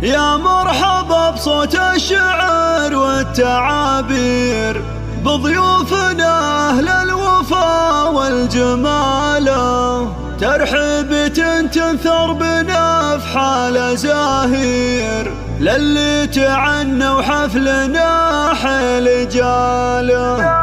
يا مرحبا بصوت الشعر والتعابير، بضيوفنا أهل الوفا والجمالة، ترحيبة تنثر بنا في حال زاهير، للي تعنوا حفلنا حيل جاله.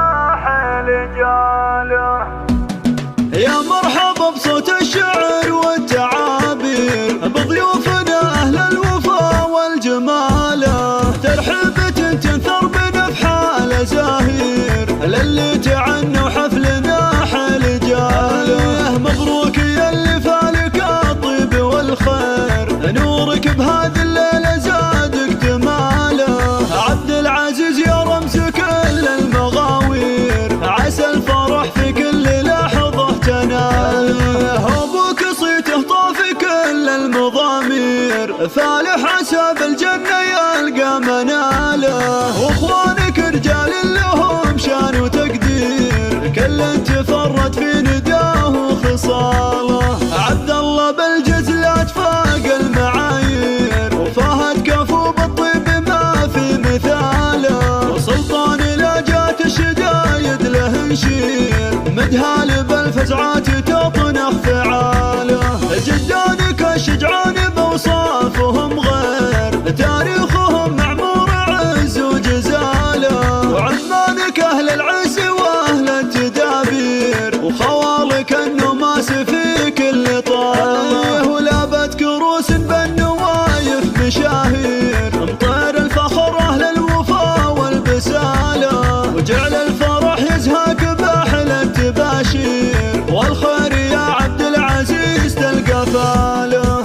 يا مرحبا بصوت الشعر والتعابير، بضيوفنا أهل الوفا والجمالة، ترحيبة تنثر بنا في حال زاهير، للي تعنوا حفلنا حيل جاله. مبروك يا اللي فالك الطيب والخير، نورك بهذه الليلة زادك تماله. عبد العزيز يا رمز كل المغاوير، عسى الفرح في كل لحظة تناله. أبوك صيته طافي كل المضامير، فالح حساب الجنة يلقى مناله. واخوانك رجال لهم شان وتقدير، كل تفرد في نداه وخصاله. عبد الله بالجزلات فاق المعايير، وفهد كفو بالطيب ما في مثاله. وسلطان لا جات الشدايد له نشير، مدهال بالفزعات تطنخ فعاله. جدانك الشجعان بوصافهم غير، تاريخهم معمور عز وجزاله. وعمانك اهل العز واهل التدابير، وخوالك النماس في كل طاله. ولابت كروس بالنوايف مشاهير، مطير الفخر اهل الوفا والبساله. وجعل الفرح يزهق باحلى التباشير، والخير يا عبد العزيز تلقى فاله.